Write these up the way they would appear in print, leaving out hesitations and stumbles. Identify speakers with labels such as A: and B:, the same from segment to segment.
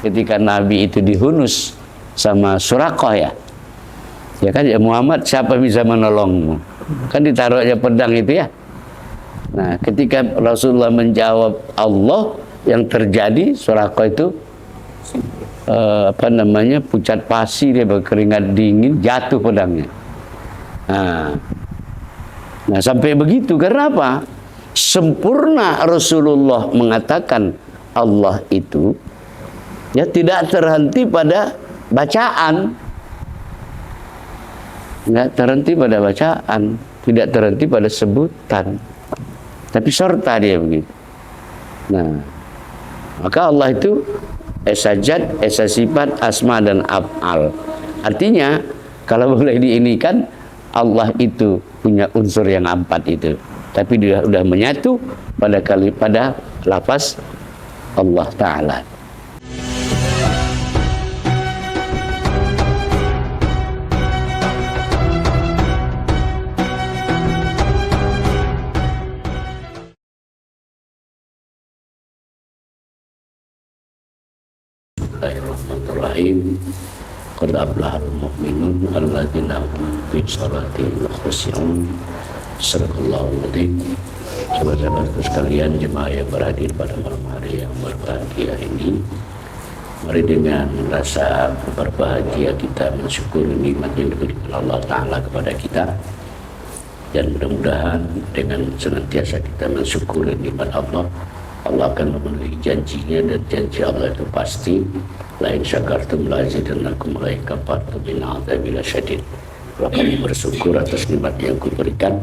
A: ketika Nabi itu dihunus sama Suraqah ya. Ya kan, ya Muhammad, siapa bisa menolongmu? Kan ditaruh aja pedang itu ya. Nah, ketika Rasulullah menjawab Allah, yang terjadi Suraqah itu pucat pasi, dia berkeringat dingin, jatuh pedangnya. Nah, sampai begitu karena apa? Sempurna Rasulullah mengatakan Allah itu ya tidak terhenti pada bacaan. Nggak terhenti pada bacaan, tidak terhenti pada sebutan, tapi serta dia begitu. Nah, maka Allah itu esa zat, esa sifat, asma dan af'al. Artinya kalau boleh diinikan, Allah itu punya unsur yang 4 itu, tapi dia sudah menyatu pada lafaz Allah Ta'ala. Bismillahirrahmanirrahim. Qad aflahal mu'minun alladzina hum fi shalatihim khashi'un. Sadaqallahu adzim. Sahabat-sahabat sekalian, jemaah yang berhadir pada malam hari yang berbahagia ini, mari dengan rasa berbahagia kita mensyukuri nikmat yang diberikan Allah Ta'ala kepada kita, dan mudah-mudahan dengan senantiasa kita mensyukuri nikmat Allah, Allah akan memenuhi janjinya, dan janji Allah itu pasti. La in syakartum la azidannakum wa la in kafartum inna adzabi lasyadid. Kalau kamu bersyukur atas nikmat yang kuberikan,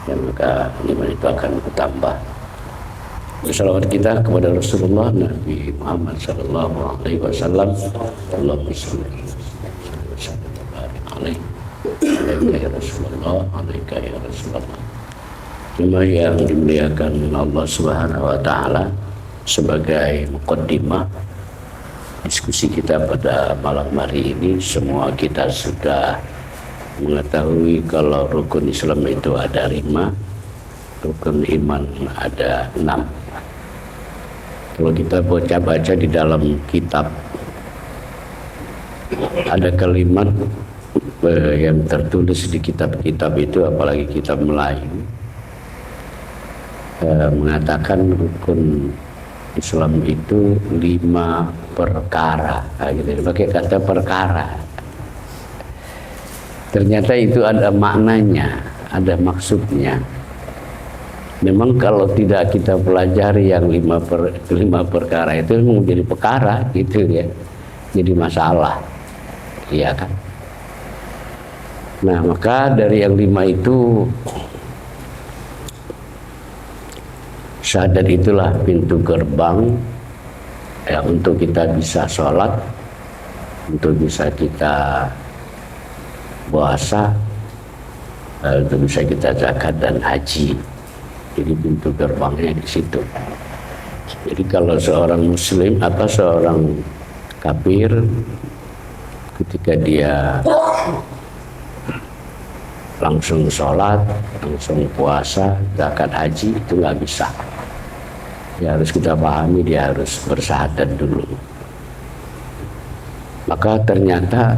A: dan maka nikmat itu akan bertambah. Bersalawat kita kepada Rasulullah Nabi Muhammad sallallahu alaihi wasallam. Allahumma shalli wa sallim alaihi ya Rasulullah, alaika ya Rasulullah. Jemaah yang dimuliakan Allah Subhanahu wa taala, sebagai muqaddimah diskusi kita pada malam hari ini, semua kita sudah mengetahui kalau rukun Islam itu ada 5, rukun iman ada 6. Kalau kita baca di dalam kitab, ada kalimat yang tertulis di kitab-kitab itu, apalagi kitab Melayu, mengatakan rukun Islam itu 5 perkara, gitu. Pakai kata perkara. Ternyata itu ada maknanya, ada maksudnya. Memang kalau tidak kita pelajari yang 5 perkara itu menjadi perkara, gitu ya, jadi masalah, iya kan? Nah, maka dari yang 5 itu, syahadat itulah pintu gerbang ya, untuk kita bisa sholat, untuk bisa kita puasa, untuk bisa kita zakat dan haji. Jadi pintu gerbangnya di situ. Jadi kalau seorang muslim atau seorang kafir, ketika dia langsung sholat, langsung puasa, zakat, haji, itu nggak bisa. Ya, harus kita pahami, dia harus bersyahadat dulu. Maka ternyata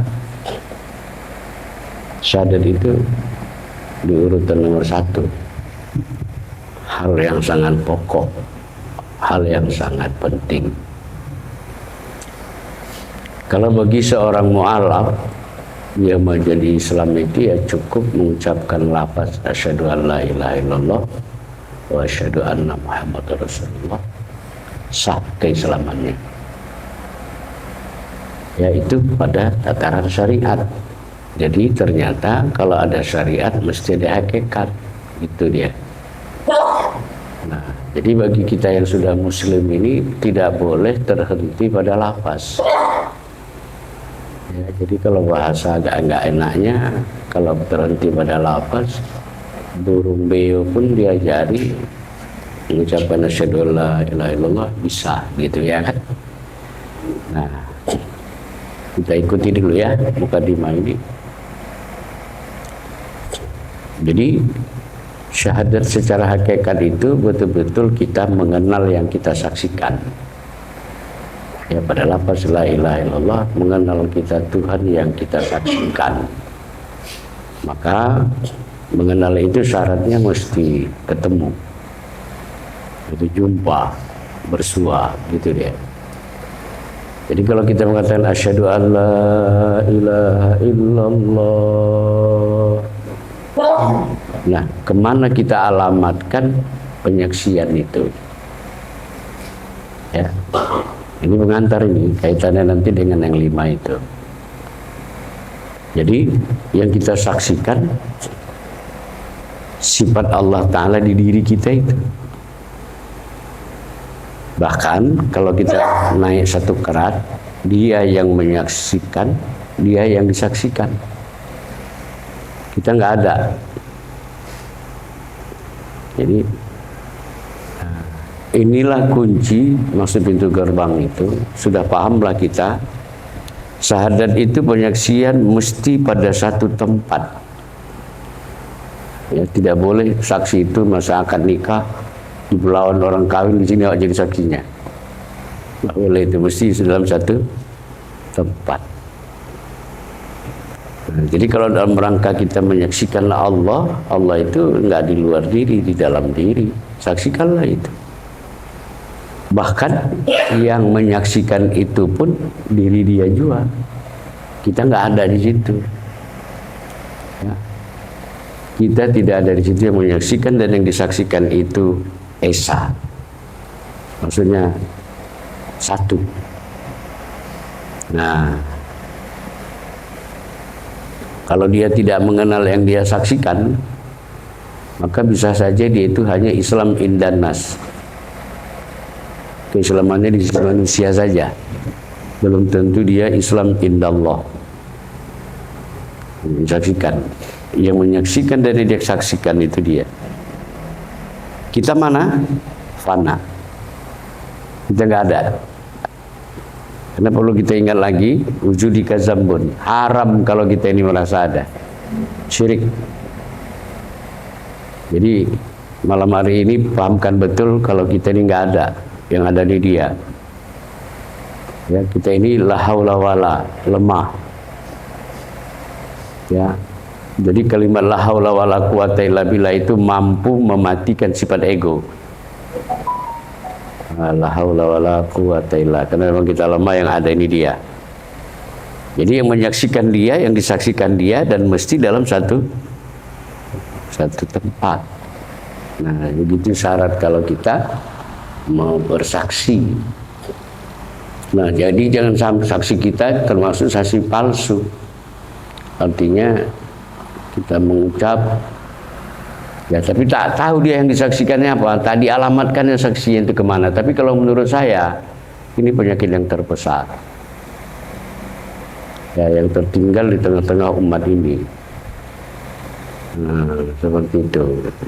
A: syahadat itu di urutan nomor 1. Hal yang sangat pokok, hal yang sangat penting. Kalau bagi seorang mu'alaf yang menjadi Islam itu, ya cukup mengucapkan lafaz asyhadu an la ilaha illallah wa asyhadu anna Muhammadar Rasulullah, sah keislamannya. Yaitu pada tataran syariat. Jadi ternyata kalau ada syariat mesti ada hakikat, itu dia. Nah, jadi bagi kita yang sudah muslim ini tidak boleh terhenti pada lafaz. Ya, jadi kalau bahasa agak enggak enaknya, kalau terhenti pada lafaz, burung beo pun diajari mengucapkan asyhadu alla ilaha illallah bisa, gitu ya kan. Nah, kita ikuti dulu ya mukadimah ini. Jadi syahadat secara hakikat itu betul-betul kita mengenal yang kita saksikan. Ya, pada lafaz la ilaha illallah mengenal kita Tuhan yang kita saksikan. Maka mengenal itu syaratnya mesti ketemu, itu jumpa, bersua, gitu dia. Jadi kalau kita mengatakan asyhadu an la ilaha illallah, nah kemana kita alamatkan penyaksian itu? Ya, ini pengantar, ini kaitannya nanti dengan yang 5 itu. Jadi yang kita saksikan sifat Allah Ta'ala di diri kita itu. Bahkan kalau kita naik satu kerat, dia yang menyaksikan, dia yang disaksikan. Kita nggak ada. Jadi inilah kunci, maksud pintu gerbang itu. Sudah pahamlah kita. Syahadat itu penyaksian mesti pada satu tempat. Ya, tidak boleh saksi itu masa akad nikah di Pelauan orang kawin di sini awak jadi saksinya. Tidak boleh, itu mesti dalam satu tempat. Nah, jadi kalau dalam rangka kita menyaksikanlah Allah, Allah itu enggak di luar diri, di dalam diri. Saksikanlah itu. Bahkan yang menyaksikan itu pun diri dia juga. Kita nggak ada di situ. Ya. Kita tidak ada di situ yang menyaksikan, dan yang disaksikan itu esa. Maksudnya satu. Nah, kalau dia tidak mengenal yang dia saksikan, maka bisa saja dia itu hanya Islam indanas. Keislamannya di sisi manusia saja, belum tentu dia Islam indallah. Menyaksikan, yang menyaksikan dari dia saksikan itu dia. Kita mana? Fana. Kita nggak ada. Karena perlu kita ingat lagi, wujudika zambun, haram kalau kita ini merasa ada. Syirik. Jadi malam hari ini pahamkan betul kalau kita ini nggak ada, yang ada di dia. Ya, kita ini la haula wala, lemah. Ya. Jadi kalimat la haula wala quwata illa billah itu mampu mematikan sifat ego. La haula wala quwata illa, karena memang kita lemah, yang ada ini dia. Jadi yang menyaksikan dia, yang disaksikan dia, dan mesti dalam satu tempat. Nah, begitu syarat kalau kita mau bersaksi. Nah, jadi jangan sampai saksi kita termasuk saksi palsu. Artinya kita mengucap, ya tapi tak tahu dia yang disaksikannya apa, tak dialamatkannya saksinya itu kemana. Tapi kalau menurut saya, ini penyakit yang terbesar, ya, yang tertinggal di tengah-tengah umat ini. Nah, seperti itu.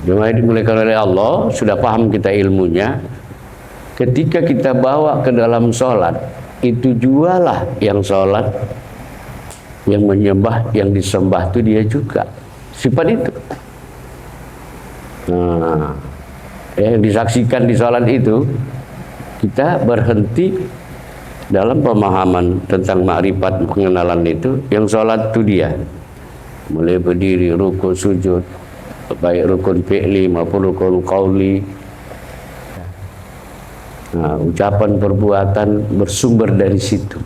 A: Jemaah dimuliakan oleh Allah, sudah paham kita ilmunya. Ketika kita bawa ke dalam sholat, itu jualah yang sholat, yang menyembah, yang disembah itu dia juga. Sifat itu. Nah, yang disaksikan di sholat itu, kita berhenti dalam pemahaman tentang makrifat, pengenalan itu. Yang sholat itu dia. Mulai berdiri, rukun, sujud, baik rukun fi'li maupun rukun qauli. Nah, ucapan perbuatan bersumber dari situ.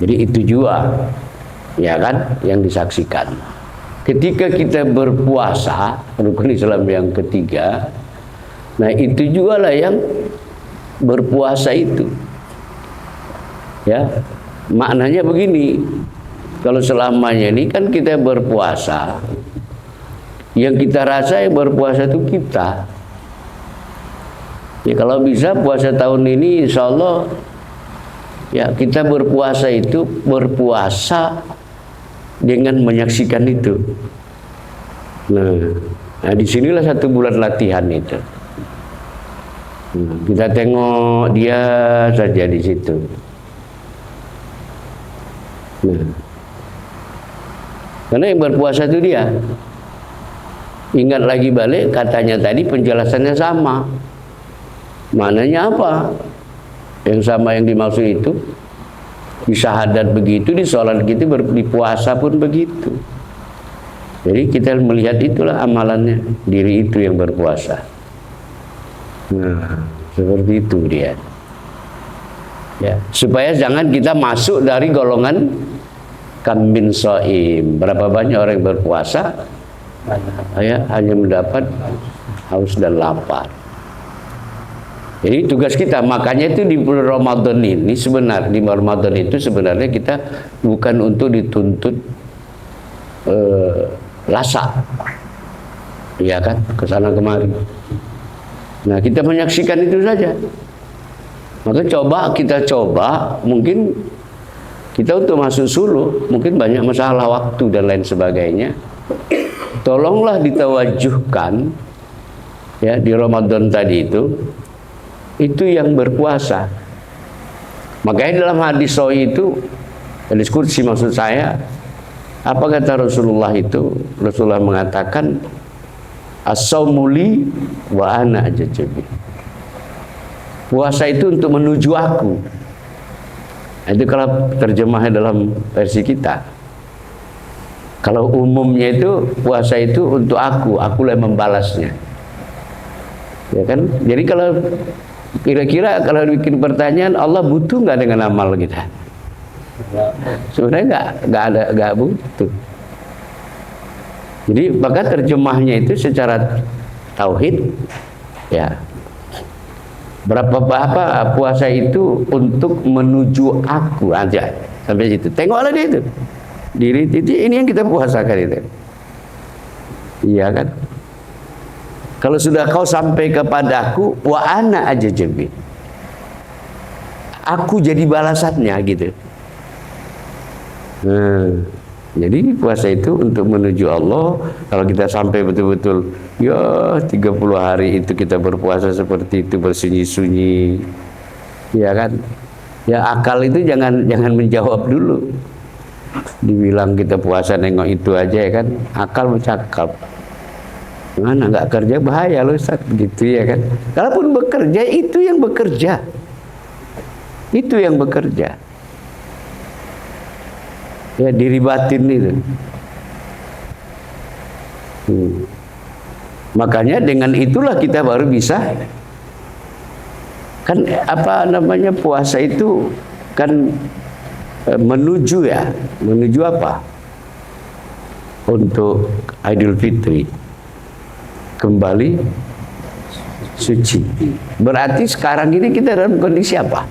A: Jadi itu juga, ya kan, yang disaksikan. Ketika kita berpuasa, rukun Islam yang ketiga, nah itu juga lah yang berpuasa itu. Ya, maknanya begini. Kalau selamanya ini kan kita berpuasa, yang kita rasa yang berpuasa itu kita. Ya kalau bisa puasa tahun ini insya Allah, ya kita berpuasa itu berpuasa dengan menyaksikan itu. Nah disinilah 1 bulan latihan itu. Nah, kita tengok dia saja di situ. Nah, karena yang berpuasa itu dia. Ingat lagi balik katanya tadi, penjelasannya sama. Maknanya apa? Yang sama yang dimaksud itu, di syahadat begitu, di sholat begitu, di puasa pun begitu. Jadi kita melihat itulah amalannya, diri itu yang berpuasa. Nah, seperti itu dia. Ya, supaya jangan kita masuk dari golongan kambing soim. Berapa banyak orang yang berpuasa ya, hanya mendapat haus dan lapar. Jadi tugas kita, makanya itu di bulan Ramadan ini sebenarnya, di Ramadan itu sebenarnya kita bukan untuk dituntut lasa, iya kan, kesana kemari. Nah, kita menyaksikan itu saja. Maka kita coba, mungkin kita untuk masuk suluk, mungkin banyak masalah waktu dan lain sebagainya. Tolonglah ditawajuhkan ya di Ramadan tadi itu yang berpuasa. Makanya dalam hadis sahih itu, hadis qudsi maksud saya, apa kata Rasulullah itu? Rasulullah mengatakan, as-saumu li wa ana ajzabi. Puasa itu untuk menuju aku. Itu kalau terjemahnya dalam versi kita. Kalau umumnya itu puasa itu untuk akulah yang membalasnya. Ya kan? Jadi kalau kira-kira kalau bikin pertanyaan, Allah butuh nggak dengan amal kita? Sebenarnya nggak butuh. Jadi maka terjemahnya itu secara tauhid, ya. Berapa puasa itu untuk menuju aku aja sampai situ. Tengoklah dia itu. Diri itu ini yang kita puasakan itu. Iya kan? Kalau sudah kau sampai kepadaku, wa ana ajzabi. Aku jadi balasannya gitu. Jadi puasa itu untuk menuju Allah. Kalau kita sampai betul-betul ya 30 hari itu kita berpuasa seperti itu, bersunyi-sunyi. Ya kan? Ya akal itu jangan menjawab dulu. Dibilang kita puasa nengok itu aja ya kan. Akal bercakap. Mana nggak kerja bahaya loh Ustaz, gitu ya kan. Kalaupun bekerja, itu yang bekerja. Itu yang bekerja. Ya, diri batin itu. Makanya dengan itulah kita baru bisa, kan apa namanya, puasa itu kan menuju ya, menuju apa? Untuk Idul Fitri. Kembali suci. Berarti sekarang ini kita dalam kondisi apa?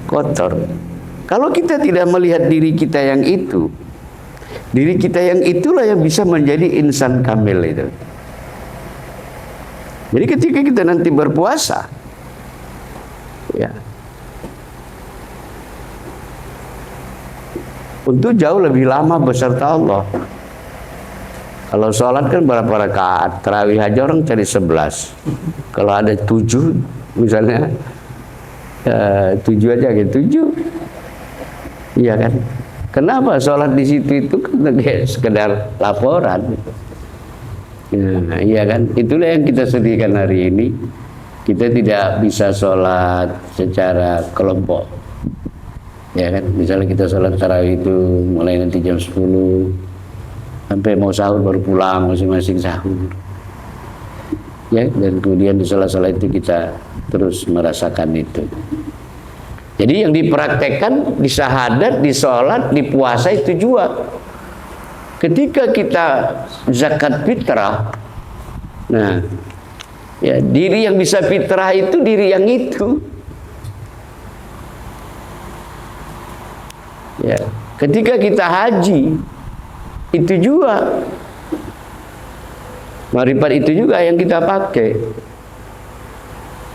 A: Kotor. Kalau kita tidak melihat diri kita yang itu, diri kita yang itulah yang bisa menjadi insan kamil itu. Jadi ketika kita nanti berpuasa, ya, untuk jauh lebih lama beserta Allah. Kalau sholat kan berapa rakaat? Tarawih aja orang cari 11. Kalau ada 7 misalnya, 7 aja gitu, 7. Iya kan? Kenapa sholat di situ itu kan sekedar laporan? Nah, iya kan? Itulah yang kita sedihkan hari ini. Kita tidak bisa sholat secara kelompok. Ya kan? Misalnya kita sholat tarawih itu mulai nanti jam 10. Sampai mau sahur baru pulang, masing-masing sahur. Ya, dan kemudian di sela-sela itu kita terus merasakan itu. Jadi yang dipraktekkan di syahadat, di sholat, di puasa itu juga. Ketika kita zakat fitrah, nah, ya, diri yang bisa fitrah itu diri yang itu. Ya, ketika kita haji, itu juga marifat itu juga yang kita pakai.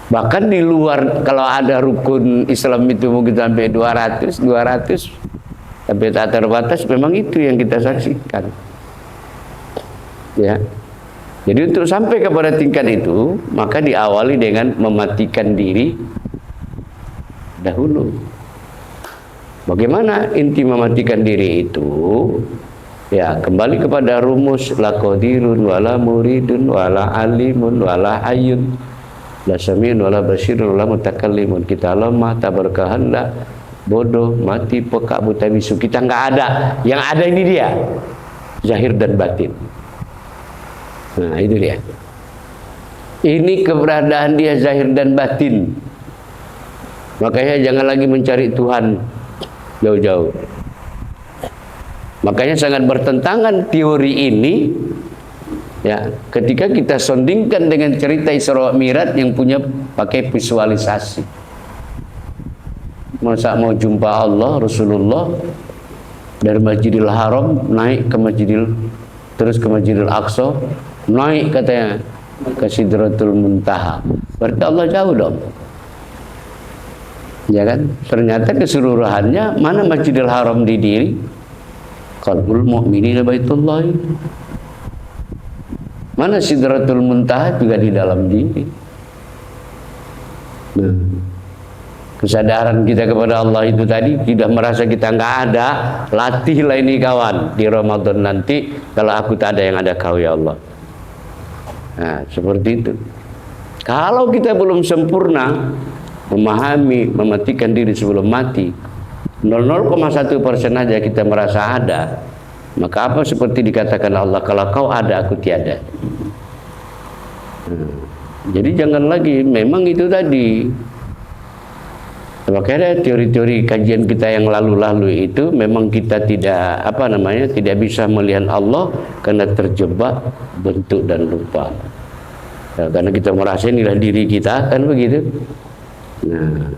A: Bahkan di luar, kalau ada rukun Islam itu mungkin sampai 200 sampai tak terbatas, memang itu yang kita saksikan. Ya. Jadi untuk sampai kepada tingkat itu, maka diawali dengan mematikan diri dahulu. Bagaimana inti mematikan diri itu? Ya, kembali kepada rumus la qadirun wala muridun wala alimun wala hayyun. la sami'un wala basirun wala mutakallimun. Kita lemah, tak berkehendak, bodoh, mati, peka, buta, bisu. Kita nggak ada. Yang ada ini dia, zahir dan batin. Nah, itu dia. Ini keberadaan dia zahir dan batin. Makanya jangan lagi mencari Tuhan jauh-jauh. Makanya sangat bertentangan teori ini, ya, ketika kita sondingkan dengan cerita Isra Mi'raj yang punya pakai visualisasi. Masa mau jumpa Allah, Rasulullah dari Masjidil Haram naik ke terus ke Masjidil Aqsa, naik katanya ke Sidratul Muntaha. Berarti Allah jauh dong. Ya kan? Ternyata keseluruhannya mana Masjidil Haram didiri? Qalbul mu'minina baitullah. Mana Sidratul Muntaha juga di dalam diri. Nah, kesadaran kita kepada Allah itu tadi, tidak merasa kita nggak ada. Latihlah ini kawan di Ramadan nanti. Kalau aku tak ada, yang ada kau ya Allah. Nah, seperti itu. Kalau kita belum sempurna memahami, mematikan diri sebelum mati, 0,1% aja kita merasa ada, maka apa seperti dikatakan Allah, kalau kau ada aku tiada. Jadi jangan lagi, memang itu tadi. Makanya teori-teori kajian kita yang lalu-lalu itu memang kita tidak tidak bisa melihat Allah karena terjebak bentuk dan rupa. Ya, karena kita merasa inilah diri kita, kan begitu. Nah,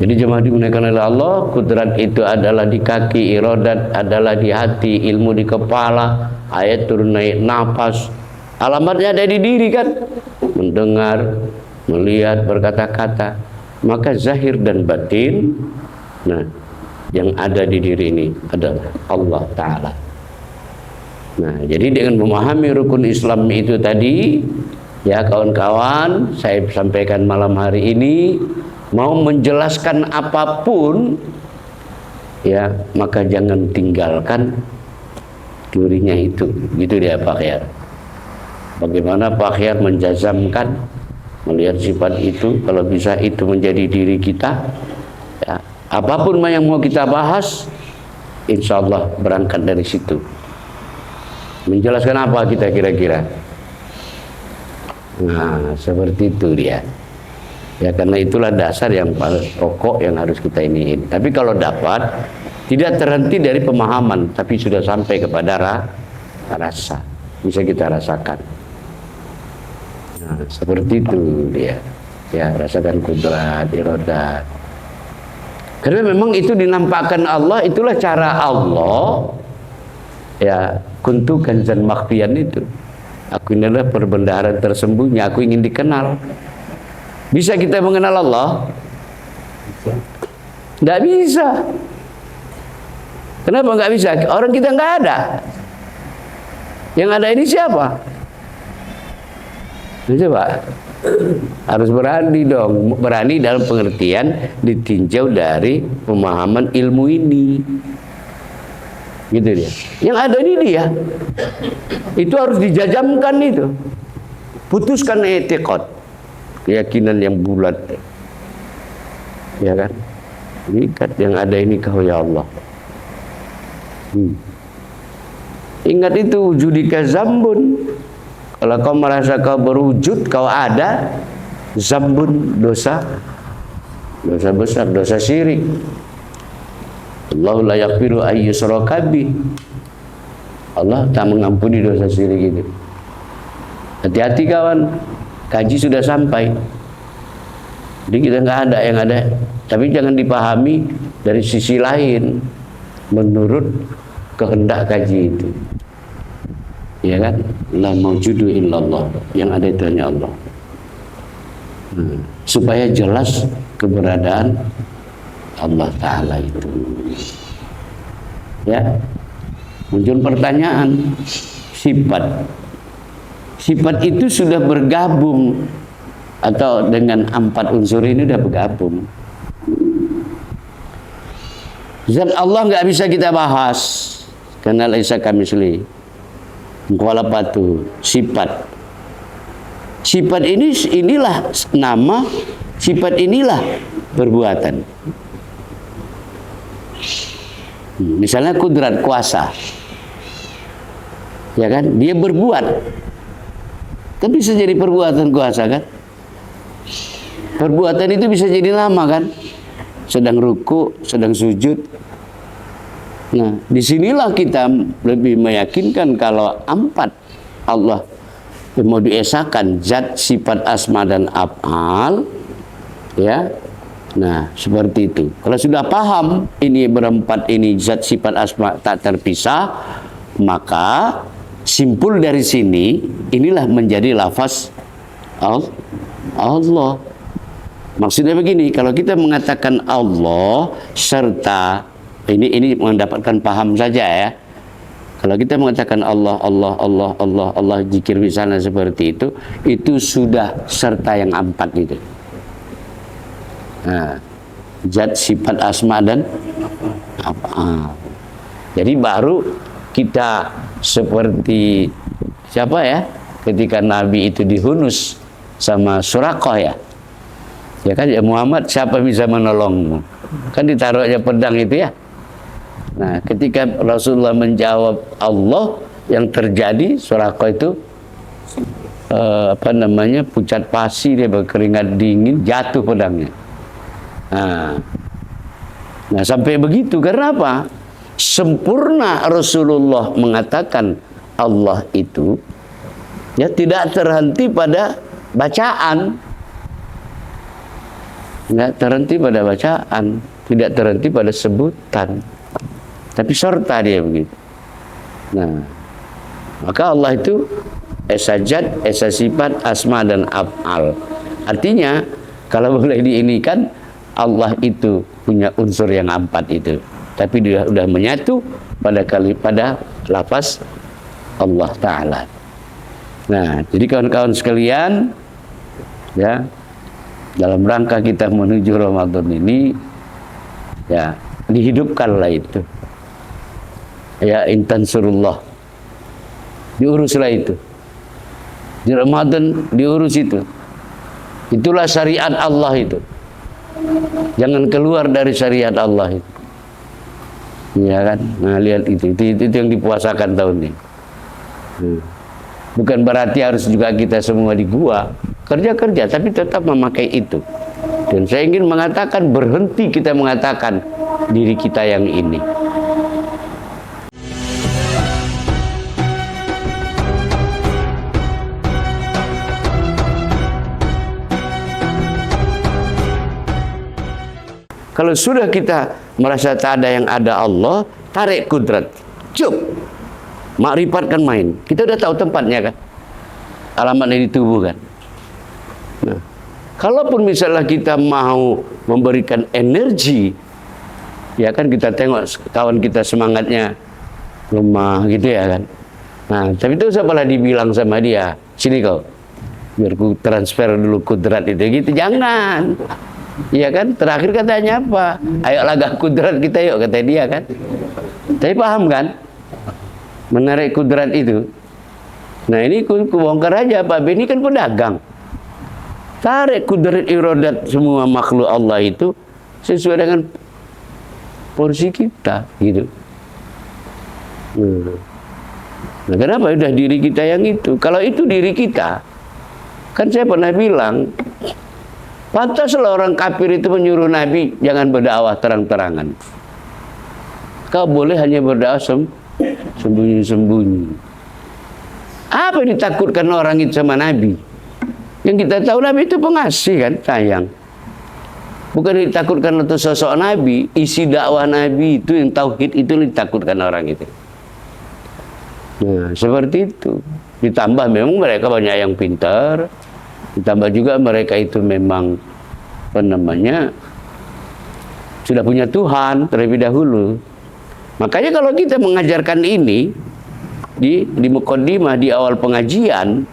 A: jadi jemaah dimuliakan oleh Allah, kudrat itu adalah di kaki, iradat adalah di hati, ilmu di kepala, ayat turun naik napas. Alamatnya ada di diri kan? Mendengar, melihat, berkata-kata. Maka zahir dan batin, nah, yang ada di diri ini adalah Allah Ta'ala. Nah, jadi dengan memahami rukun Islam itu tadi, ya kawan-kawan, saya sampaikan malam hari ini, mau menjelaskan apapun, ya maka jangan tinggalkan teorinya itu. Gitu dia Pak Khyar. Bagaimana Pak Khyar menjazamkan, melihat sifat itu, kalau bisa itu menjadi diri kita, ya, apapun yang mau kita bahas, insya Allah berangkat dari situ. Menjelaskan apa kita kira-kira? Nah, seperti itu dia. Ya, karena itulah dasar yang paling pokok yang harus kita iniin. Tapi kalau dapat, tidak terhenti dari pemahaman, tapi sudah sampai kepada rasa, bisa kita rasakan. Nah, seperti itu dia. Ya, rasakan kudrat, iradat. Karena memang itu dinampakkan Allah, itulah cara Allah. Ya, kuntu kanzan makhfiyan itu. Aku ini adalah perbendaharaan tersembunyi, aku ingin dikenal. Bisa kita mengenal Allah? Nggak bisa. Kenapa nggak bisa? Orang kita nggak ada. Yang ada ini siapa? Coba. Harus berani dong. Berani dalam pengertian ditinjau dari pemahaman ilmu ini. Gitu dia. Yang ada ini dia. Itu harus dijajamkan itu. Putuskan i'tiqad. Keyakinan yang bulat, ya kan? Ikat yang ada ini kau ya Allah. Ingat itu, wujudika zambun. Kalau kau merasa kau berwujud, kau ada, zambun, dosa besar, dosa syirik. Allah la yaghfiru ay yushraka bih. Allah tak mengampuni dosa syirik itu. Hati-hati kawan. Kaji sudah sampai. Jadi kita nggak ada, yang ada. Tapi jangan dipahami dari sisi lain, menurut kehendak kaji itu. Ya kan? La maujudu illallah. Yang ada itu hanya Allah. Supaya jelas keberadaan Allah Ta'ala itu. Ya. Muncul pertanyaan, Sifat itu sudah bergabung atau dengan 4 unsur ini sudah bergabung. Zat Allah nggak bisa kita bahas karena laisa kamitsli. Wala patu sifat Sifat inilah nama, sifat inilah perbuatan. Misalnya kudrat, kuasa, ya kan? Dia berbuat, kan bisa jadi perbuatan kuasa kan? Perbuatan itu bisa jadi nama kan? Sedang ruku, sedang sujud. Nah, disinilah kita lebih meyakinkan kalau empat Allah mau diesakan, zat, sifat, asma dan af'al, ya. Nah, seperti itu. Kalau sudah paham ini berempat ini zat, sifat, asma tak terpisah, maka simpul dari sini inilah menjadi lafaz Allah. Maksudnya begini, kalau kita mengatakan Allah serta ini mendapatkan paham saja ya. Kalau kita mengatakan Allah, zikir misalnya seperti itu sudah serta yang empat itu. Nah, zat, sifat, asma dan apa? Jadi baru kita seperti siapa ya? Ketika Nabi itu dihunus sama Suraqah ya. Ya kan, ya Muhammad, siapa bisa menolongmu? Kan ditaruh aja pedang itu ya. Nah, ketika Rasulullah menjawab Allah, yang terjadi Suraqah itu pucat pasi, dia berkeringat dingin, jatuh pedangnya. Nah, sampai begitu karena apa? Sempurna Rasulullah mengatakan Allah itu ya tidak terhenti pada bacaan. Tidak terhenti pada bacaan, tidak terhenti pada sebutan, tapi serta dia begitu. Nah, maka Allah itu esa zat, esa sifat, asma dan af'al. Artinya kalau boleh diinikan, Allah itu punya unsur yang empat itu, tapi dia sudah menyatu pada lafaz Allah Ta'ala. Nah, jadi kawan-kawan sekalian, ya, dalam rangka kita menuju Ramadan ini, ya, dihidupkanlah itu. Ya, intansurullah. Diuruslah itu. Di Ramadan diurus itu. Itulah syariat Allah itu. Jangan keluar dari syariat Allah itu. Ya kan? Nah, lihat itu yang dipuasakan tahun ini. Bukan berarti harus juga kita semua di gua. Kerja, tapi tetap memakai itu. Dan saya ingin mengatakan, berhenti kita mengatakan diri kita yang ini. Kalau sudah kita merasa tak ada yang ada Allah, tarik kudrat. Cuk. Makrifat kan main. Kita udah tahu tempatnya kan. Alamatnya di tubuh kan. Nah, kalaupun misalnya kita mau memberikan energi, ya kan, kita tengok kawan kita semangatnya lemah gitu ya kan. Nah, tapi itu siapa lah dibilang sama dia, sini kau, biar ku transfer dulu kudrat itu gitu, jangan. Iya kan, terakhir katanya apa? Ayo lagak kudrat kita yuk, kata dia kan. Tapi paham kan? Menarik kudrat itu. Nah, ini ku bongkar aja, Pak B ini kan pedagang. Tarik kudrat iradat semua makhluk Allah itu sesuai dengan porsi kita gitu. Nah, kenapa udah diri kita yang itu? Kalau itu diri kita, kan saya pernah bilang, pantaslah orang kafir itu menyuruh Nabi jangan berdakwah terang-terangan. Kau boleh hanya berdakwah sembunyi-sembunyi. Apa yang ditakutkan orang itu sama Nabi? Yang kita tahu Nabi itu pengasih kan, sayang. Bukan ditakutkan untuk sosok Nabi, isi dakwah Nabi itu yang tauhid itu ditakutkan orang itu. Nah, seperti itu. Ditambah memang mereka banyak yang pintar, ditambah juga mereka itu memang sudah punya Tuhan terlebih dahulu. Makanya kalau kita mengajarkan ini di muqaddimah, di awal pengajian,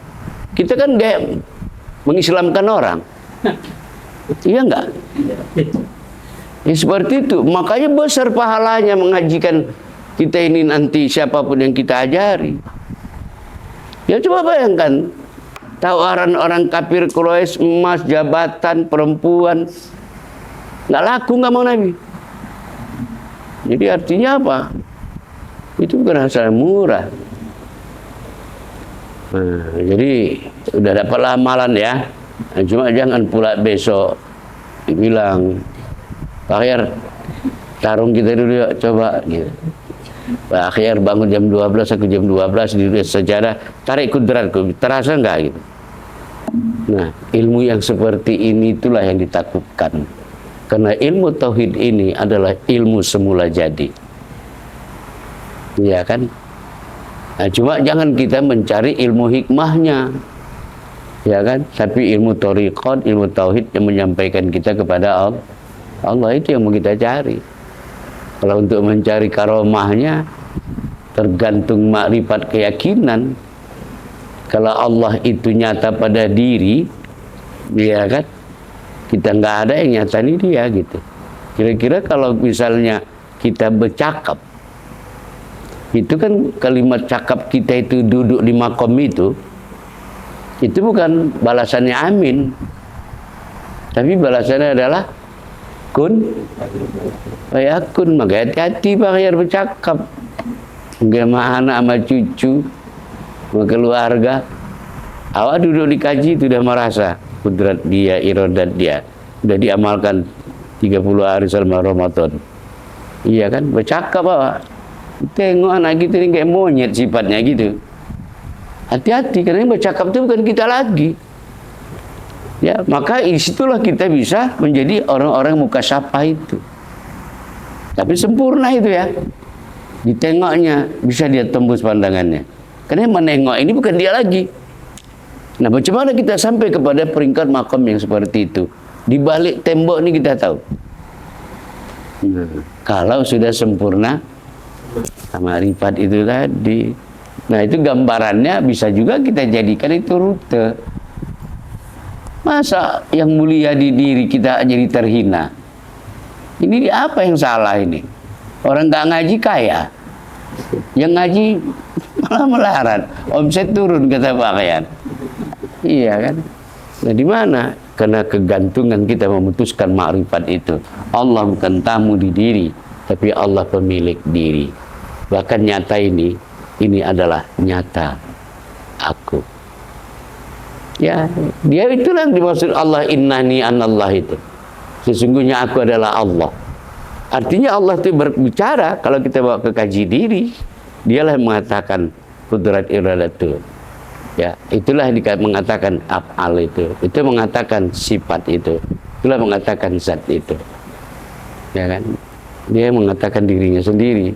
A: kita kan kayak mengislamkan orang. Iya enggak? Ya, seperti itu. Makanya besar pahalanya mengajikan kita ini nanti siapapun yang kita ajari. Ya coba bayangkan, Tawaran orang kafir Quraisy, emas, jabatan, perempuan, nggak laku, nggak mau Nabi. Jadi artinya apa? Itu bukan asal murah. Nah, jadi udah dapat amalan ya. Cuma jangan pula besok dibilang, Pak Akhir, tarung kita dulu yuk, coba gitu. Pak Akhir bangun jam 12, aku jam 12 di sejarah, tarik kudratku, terasa enggak gitu. Nah, ilmu yang seperti ini itulah yang ditakutkan. Karena ilmu tauhid ini adalah ilmu semula jadi. Iya kan? Nah, cuma jangan kita mencari ilmu hikmahnya. Ya kan? Tapi ilmu thariqat, ilmu tauhid yang menyampaikan kita kepada Allah. Allah itu yang mau kita cari. Kalau untuk mencari karomahnya tergantung makrifat keyakinan. Kalau Allah itu nyata pada diri, ya kan? Kita nggak ada yang nyatani dia gitu. Kira-kira kalau misalnya kita bercakap, itu kan kalimat cakap kita itu duduk di makom itu bukan balasannya amin, tapi balasannya adalah kun fayakun. Maka hati-hati Pak Akhir bercakap sama anak, sama cucu, sama keluarga. Awak duduk di kaji itu sudah merasa kudrat dia, iradat dia sudah diamalkan 30 hari selama Ramadan. Iya kan? Bercakap awak. Tengok anak kita ini kayak monyet sifatnya gitu. Hati-hati, karena yang bercakap itu bukan kita lagi. Ya, maka disitulah kita bisa menjadi orang-orang mukasyafah itu. Tapi sempurna itu ya. Ditengoknya bisa dia tembus pandangannya. Karena yang menengok ini bukan dia lagi. Nah, bagaimana kita sampai kepada peringkat makom yang seperti itu? Di balik tembok ini kita tahu. Nah, kalau sudah sempurna makrifat itu tadi. Nah, itu gambarannya bisa juga kita jadikan itu rute. Masa yang mulia di diri kita jadi terhina? Ini apa yang salah ini? Orang nggak ngaji kaya, yang ngaji malah melarat, omset turun kata Pak Akhir. Iya kan? Nah, di mana? Karena kegantungan kita memutuskan makrifat itu. Allah bukan tamu di diri, tapi Allah pemilik diri. Bahkan nyata ini adalah nyata aku. Ya, dia itulah yang dimaksud Allah, innani anallah itu. Sesungguhnya aku adalah Allah. Artinya Allah itu berbicara. Kalau kita bawa ke kaji diri, dialah yang mengatakan kudrat iradat itu. Ya, itulah yang mengatakan af'al itu. Itu mengatakan sifat itu. Itulah mengatakan zat itu. Ya kan? Dia mengatakan dirinya sendiri.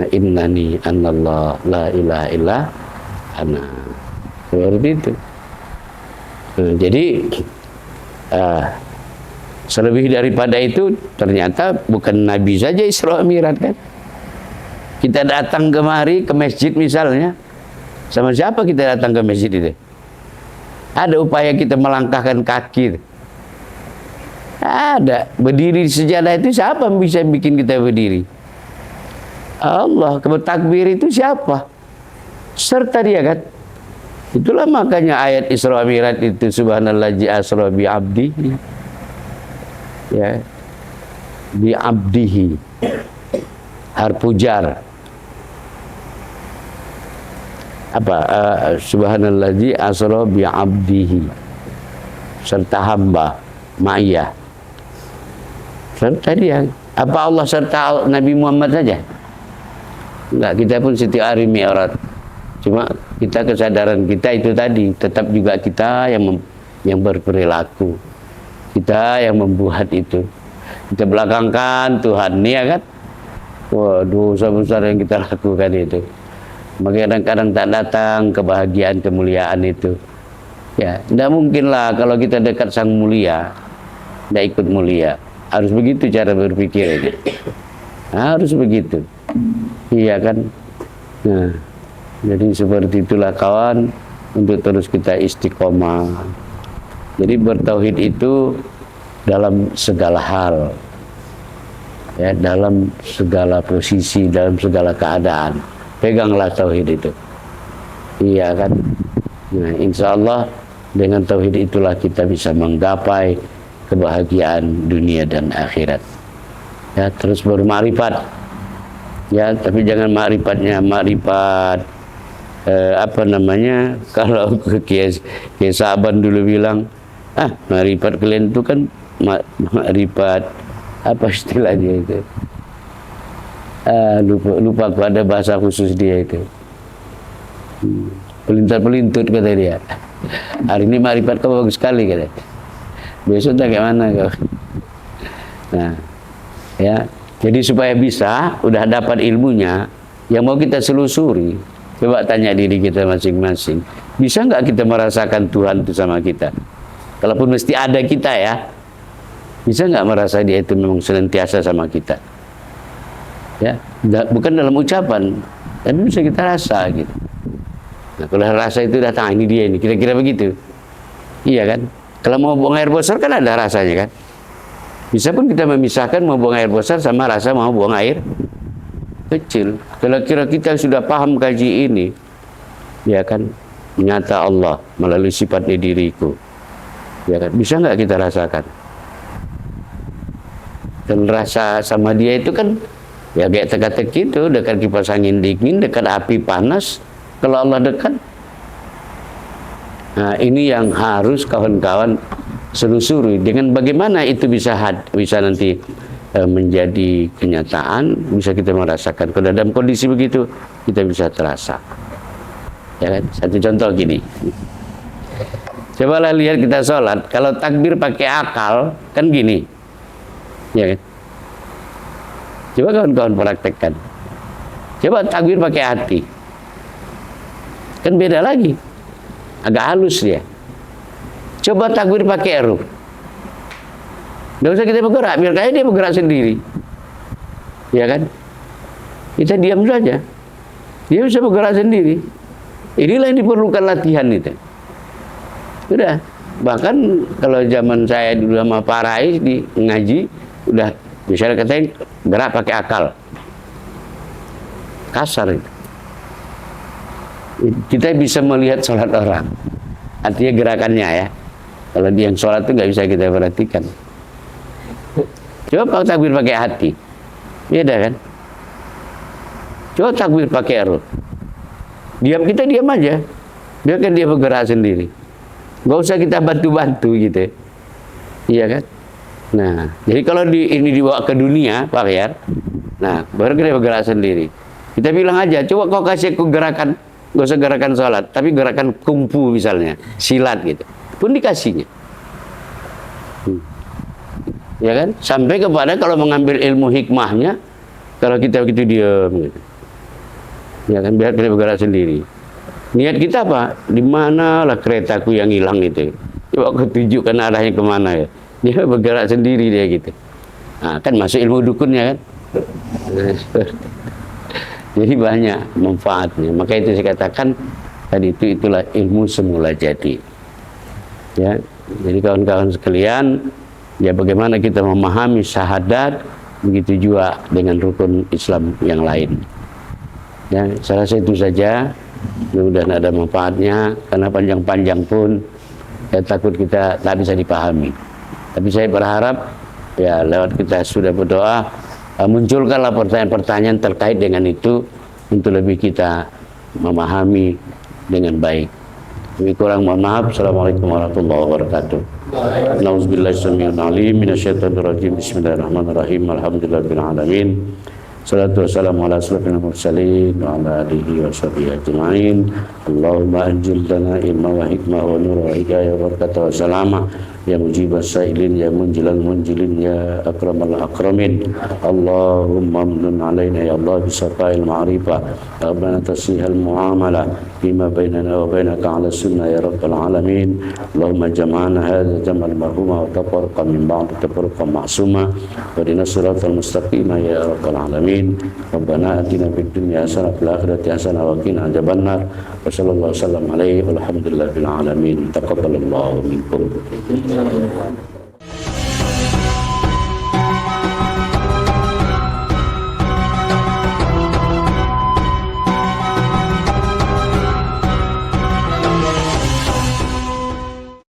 A: Innani anallah la ilaha illa ana. Seperti itu. Jadi selebih daripada itu, ternyata bukan Nabi saja Isra Mi'raj kan. Kita datang kemari ke masjid misalnya, sama siapa kita datang ke masjid itu? Ada upaya kita melangkahkan kaki? Ada. Berdiri di sejadah itu siapa yang bisa bikin kita berdiri? Allah. Bertakbir itu siapa? Serta dia kan. Itulah makanya ayat Isra Mi'raj itu subhanallazi asra bi abdihi. Ya. Bi abdihi. Harfujar. Apa? Subhanallazi asra bi abdihi. Serta hamba, ma'iyah. Serta dia. Apa Allah serta Nabi Muhammad saja? Enggak, kita pun setiap hari mi'raj. Cuma kita kesadaran kita itu tadi, tetap juga kita yang berperilaku. Kita yang membuat itu. Kita belakangkan Tuhan, ya kan? Wah, dosa besar yang kita lakukan itu. Maka kadang-kadang tak datang kebahagiaan, kemuliaan itu. Ya, tidak mungkinlah kalau kita dekat Sang Mulia, tidak ikut mulia. Harus begitu cara berpikir ini. Harus begitu. Iya kan? Nah, jadi seperti itulah kawan, untuk terus kita istiqomah. Jadi bertauhid itu dalam segala hal, ya, dalam segala posisi, dalam segala keadaan. Peganglah tauhid itu. Iya kan? Nah, insya Allah dengan tauhid itulah kita bisa menggapai kebahagiaan dunia dan akhirat. Ya, terus baru ma'rifat. Ya, tapi jangan ma'rifatnya ma'rifat apa namanya? Kalau Kiai Saban dulu bilang, ma'rifat kalian itu kan ma'rifat apa istilahnya itu? Lupa aku, ada bahasa khusus dia itu. Pelintar-pelintut kata dia. Hari ini ma'rifat kau bagus sekali kata. Besok tak kayak mana kau. Nah, ya. Jadi supaya bisa, udah dapat ilmunya, yang mau kita selusuri, coba tanya diri kita masing-masing. Bisa nggak kita merasakan Tuhan itu sama kita? Kalaupun mesti ada kita ya, bisa nggak merasa dia itu memang senantiasa sama kita? Ya, bukan dalam ucapan, tapi bisa kita rasa gitu. Nah, kalau rasa itu datang, ini dia ini, kira-kira begitu. Iya kan? Kalau mau buang air besar kan ada rasanya kan? Bisa pun kita memisahkan mau buang air besar sama rasa mau buang air kecil. Kalau kira kita sudah paham kaji ini, ya kan, nyata Allah melalui sifatnya diriku, ya kan, bisa nggak kita rasakan? Dan rasa sama dia itu kan ya kayak teka-teki itu, dekat kipas angin dingin, dekat api panas. Kalau Allah dekat, nah ini yang harus kawan-kawan selusuri. Dengan bagaimana itu bisa nanti menjadi kenyataan, bisa kita merasakan. Kalau dalam kondisi begitu, kita bisa terasa. Ya kan? Satu contoh gini. Cobalah lihat kita sholat, kalau takbir pakai akal, kan gini. Ya kan? Coba kawan-kawan praktekkan. Coba takbir pakai hati. Kan beda lagi. Agak halus dia. Coba takbir pakai ruh. Nggak usah kita bergerak, biar kayak dia bergerak sendiri. Ya kan? Kita diam saja. Dia bisa bergerak sendiri. Inilah yang diperlukan latihan itu. Sudah. Bahkan kalau zaman saya dulu sama Pak Rais di ngaji, udah bisa katain gerak pakai akal. Kasar itu. Kita bisa melihat sholat orang. Artinya gerakannya ya. Kalau dia yang sholat itu nggak bisa kita perhatikan. Coba takbir pakai hati, beda kan? Coba takbir pakai ruh. Diam, kita diam aja, biarkan dia bergerak sendiri. Nggak usah kita bantu-bantu gitu, iya kan? Nah, jadi kalau ini dibawa ke dunia, Pak Yar, nah baru dia bergerak sendiri. Kita bilang aja, coba kau kasih aku gerakan, nggak usah gerakan sholat, tapi gerakan kungfu misalnya, silat gitu, pun dikasihnya. Ya kan, sampai kepada kalau mengambil ilmu hikmahnya, kalau kita begitu diam gitu, ya kan, biar kita bergerak sendiri. Niat kita apa? Di manalah keretaku yang hilang itu? Coba aku tunjukkan arahnya kemana ya. Dia bergerak sendiri dia gitu. Nah, kan masuk ilmu dukunnya kan. Jadi banyak manfaatnya. Maka itu saya katakan tadi itulah ilmu semula jadi. Ya, jadi kawan-kawan sekalian, ya bagaimana kita memahami syahadat, begitu juga dengan rukun Islam yang lain. Ya, saya rasa itu saja. Mudah-mudahan ada manfaatnya, karena panjang-panjang pun saya takut kita tak bisa dipahami. Tapi saya berharap ya lewat kita sudah berdoa, munculkanlah pertanyaan-pertanyaan terkait dengan itu untuk lebih kita memahami dengan baik. Lebih kurang mohon maaf. Assalamualaikum warahmatullahi wabarakatuh. Nauzubillahi samii'il 'aliim minasyaitonir rajiim. Bismillahirrahmanirrahim. Alhamdulillahirabbil alamin. Salatu wassalamu ala asyrofil mursalin wa ala alihi wa sahbihi ajma'in. Allahumma anzil lana ilma wa hikmah wa nur wa hidayah wa barakatuh wa salama ya mujibas sa'ilin ya munjilal munjilin ya akramal akramin. Allahumma amnun alaina ya Allah bisafa'il ma'rifah rabbana tasihal mu'amala bima bainana wa bainaka ala sunnah ya rabbal alamin. Allahumma jama'ana hadha jam'al marhuma wa tafarqa min ba'd tafarqa ma'suma wa dina siratal mustaqima ya rabbal alamin. Rabbana atina fid dunya hasanah wa fil akhirati hasanah wa qina adzabannar. Wa sallallahu wasallam alaihi walhamdulillahil alamin. Taqabbalallahu minkum.